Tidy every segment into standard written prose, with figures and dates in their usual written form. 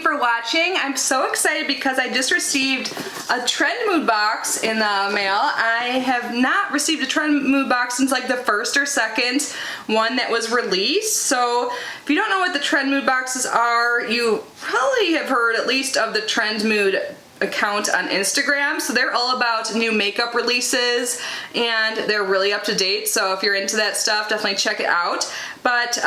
for watching. I'm so excited because I just received a TrendMood box in the mail. I have not received a TrendMood box since like the first or second one that was released. So if you don't know what the TrendMood boxes are, you probably have heard at least of the TrendMood account on Instagram. So they're all about new makeup releases and they're really up to date. So if you're into that stuff, definitely check it out. But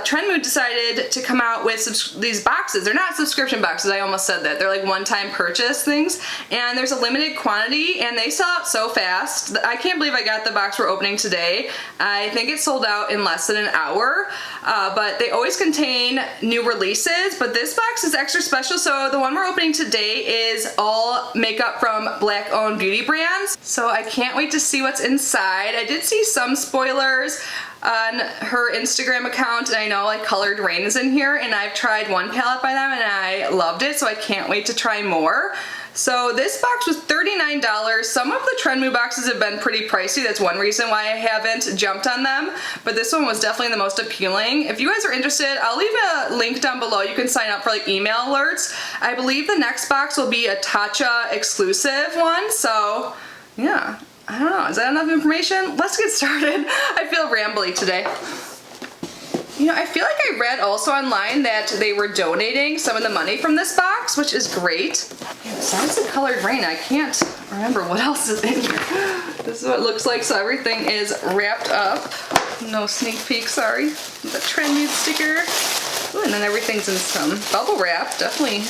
TrendMood decided to come out with these boxes. They're not subscription boxes, I almost said that. They're like one-time purchase things. And there's a limited quantity and they sell out so fast. I can't believe I got the box we're opening today. I think it sold out in less than an hour. But they always contain new releases, but this box is extra special. So the one we're opening today is all makeup from Black-owned beauty brands. So I can't wait to see what's inside. I did see some spoilers on her Instagram account, and I know like Colored Rain is in here, and I've tried one palette by them and I loved it, so I can't wait to try more. So this box was $39. Some of the TrendMood boxes have been pretty pricey. That's one reason why I haven't jumped on them, but this one was definitely the most appealing. If you guys are interested, I'll leave a link down below. You can sign up for like email alerts. I believe the next box will be a Tatcha exclusive one, so yeah. I don't know, is that enough information? Let's get started. I feel rambly today. You know, I feel like I read also online that they were donating some of the money from this box, which is great. Besides the Colored Rain, I can't remember what else is in here. This is what it looks like, so everything is wrapped up. No sneak peek, sorry. The TrendMood sticker. Ooh, and then everything's in some bubble wrap, definitely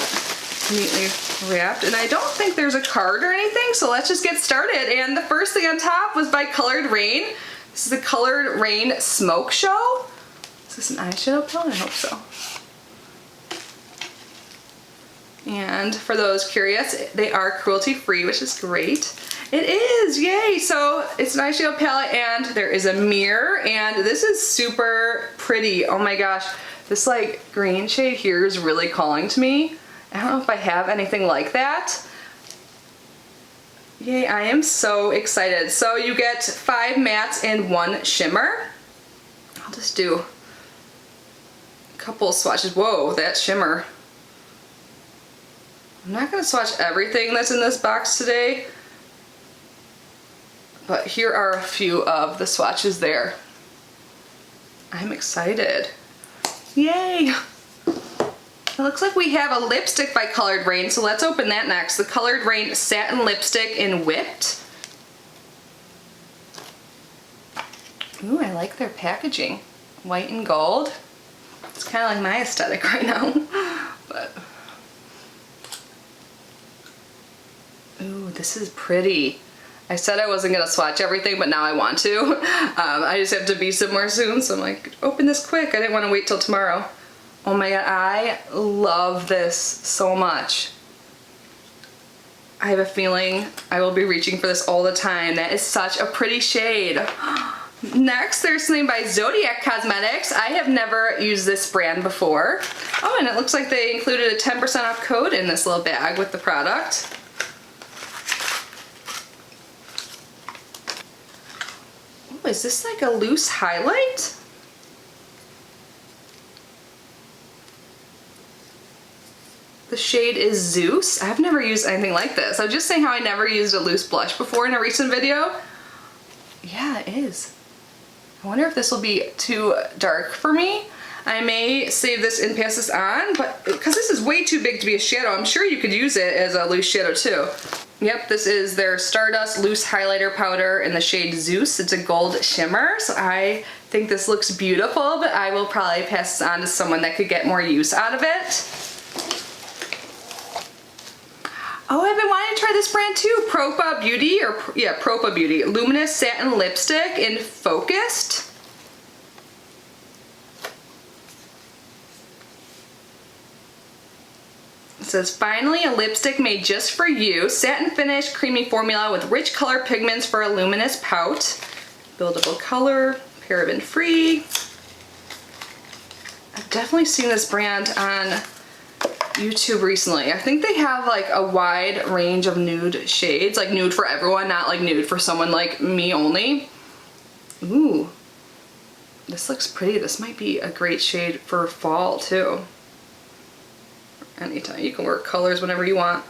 neatly wrapped, and I don't think there's a card or anything, so let's just get started. And the first thing on top was by Colored Rain. This is the Colored Rain Smoke Show. Is this an eyeshadow palette? I hope so. And for those curious, they are cruelty free, which is great. It is, yay! So it's an eyeshadow palette and there is a mirror, and this is super pretty. Oh my gosh, this like green shade here is really calling to me. I don't know if I have anything like that. Yay, I am so excited. So you get 5 mattes and 1 shimmer. I'll just do a couple swatches. Whoa, that shimmer. I'm not gonna swatch everything that's in this box today, but here are a few of the swatches there. I'm excited. Yay! It looks like we have a lipstick by Colored Rain, so let's open that next. The Colored Rain Satin Lipstick in Whipped. Ooh, I like their packaging. White and gold. It's kind of like my aesthetic right now. But ooh, this is pretty. I said I wasn't gonna swatch everything, but now I want to. I just have to be somewhere soon, so I'm like, open this quick. I didn't want to wait till tomorrow. Oh my god, I love this so much. I have a feeling I will be reaching for this all the time. That is such a pretty shade. Next, there's something by Zodiac Cosmetics. I have never used this brand before. Oh, and it looks like they included a 10% off code in this little bag with the product. Oh, is this like a loose highlight? The shade is Zeus. I've never used anything like this. I was just saying how I never used a loose blush before in a recent video. Yeah, it is. I wonder if this will be too dark for me. I may save this and pass this on, but because this is way too big to be a shadow, I'm sure you could use it as a loose shadow too. Yep, this is their Stardust Loose Highlighter Powder in the shade Zeus. It's a gold shimmer, so I think this looks beautiful, but I will probably pass this on to someone that could get more use out of it. Oh, I've been wanting to try this brand too, Profi Beauty, Profi Beauty. Luminous Satin Lipstick in Focused. It says, finally a lipstick made just for you. Satin finish, creamy formula with rich color pigments for a luminous pout. Buildable color, paraben free. I've definitely seen this brand on YouTube recently. I think they have like a wide range of nude shades, like nude for everyone, not like nude for someone like me only. Ooh, this looks pretty. This might be a great shade for fall too. anytime. You can wear colors whenever you want.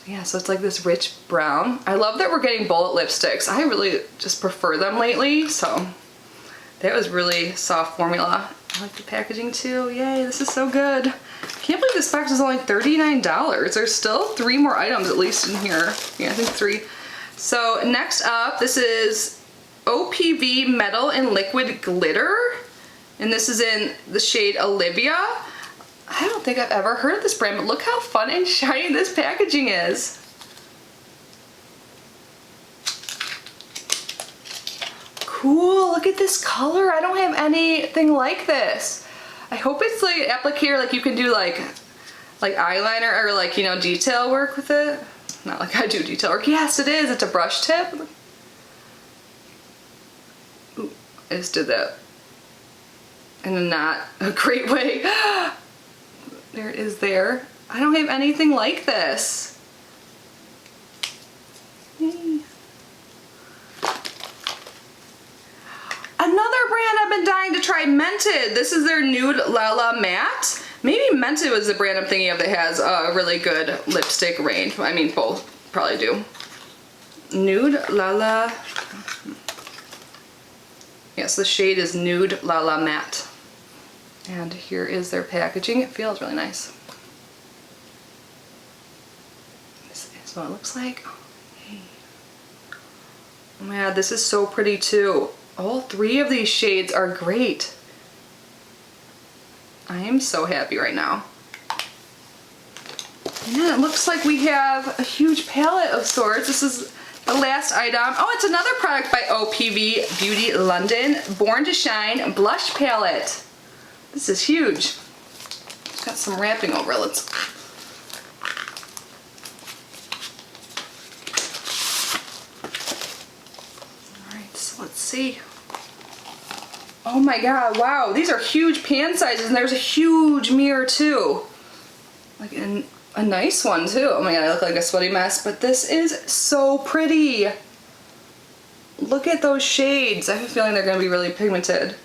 Yeah, so it's like this rich brown. I love that we're getting bullet lipsticks. I really just prefer them lately, so that was really soft formula. I like the packaging too. Yay, this is so good. I can't believe this box is only $39. There's still 3 more items at least in here. Yeah, I think 3. So next up, this is Opv Metal and Liquid Glitter. And this is in the shade Olivia. I don't think I've ever heard of this brand, but look how fun and shiny this packaging is. Cool, look at this color. I don't have anything like this. I hope it's like applicator, like you can do like eyeliner or like, you know, detail work with it. Not like I do detail work. Yes, it is. It's a brush tip. Ooh, I just did that in not a great way. There it is there. I don't have anything like this. Yay. Another brand I've been dying to try, Mented. This is their Nude Lala Matte. Maybe Mented was the brand I'm thinking of that has a really good lipstick range. I mean, both probably do. Nude Lala. Yes, the shade is Nude Lala Matte. And here is their packaging. It feels really nice. This is what it looks like. Hey. Oh my god, this is so pretty too. All 3 of these shades are great. I am so happy right now. Yeah, it looks like we have a huge palette of sorts. This is the last item. Oh, it's another product by Opv Beauty London. Born to Shine Blush Palette. This is huge. It's got some wrapping over it. Let's... Alright, so let's see. Oh my god, wow. These are huge pan sizes and there's a huge mirror too. Like a nice one too. Oh my god, I look like a sweaty mess, but this is so pretty. Look at those shades. I have a feeling they're going to be really pigmented.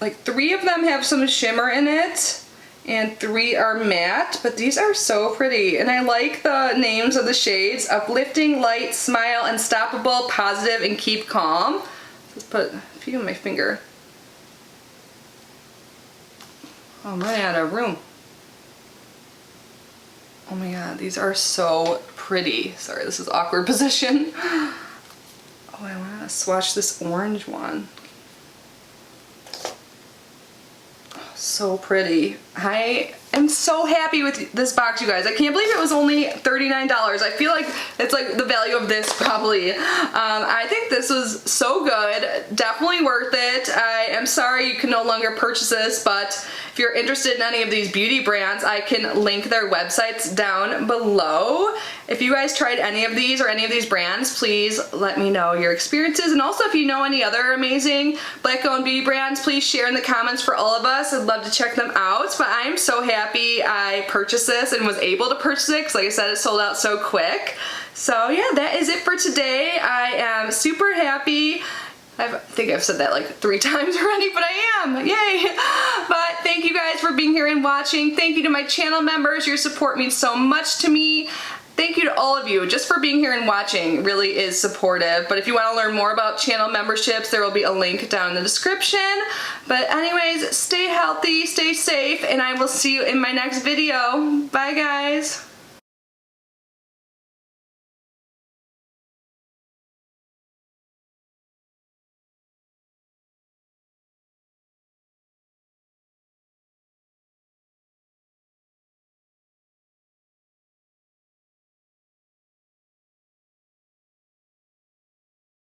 Like 3 of them have some shimmer in it and 3 are matte, but these are so pretty. And I like the names of the shades: Uplifting, Light, Smile, Unstoppable, Positive, and Keep Calm. Let's put a few on my finger. Oh, I'm running out of room. Oh my god, these are so pretty. Sorry, this is awkward position. Oh, I want to swatch this orange one. So pretty. I am so happy with this box, you guys. I can't believe it was only $39. I feel like it's like the value of this probably. I think this was so good. Definitely worth it. I am sorry you can no longer purchase this, but if you're interested in any of these beauty brands, I can link their websites down below. If you guys tried any of these or any of these brands, please let me know your experiences. And also if you know any other amazing Black-owned beauty brands, please share in the comments for all of us. I'd love to check them out. But I am so happy I purchased this and was able to purchase it because like I said, it sold out so quick. So yeah, that is it for today. I am super happy. I think I've said that like 3 times already, but I am. Yay! But thank you guys for being here and watching. Thank you to my channel members. Your support means so much to me. Thank you to all of you just for being here and watching. It really is supportive. But if you want to learn more about channel memberships, there will be a link down in the description. But anyways, stay healthy, stay safe, and I will see you in my next video. Bye guys!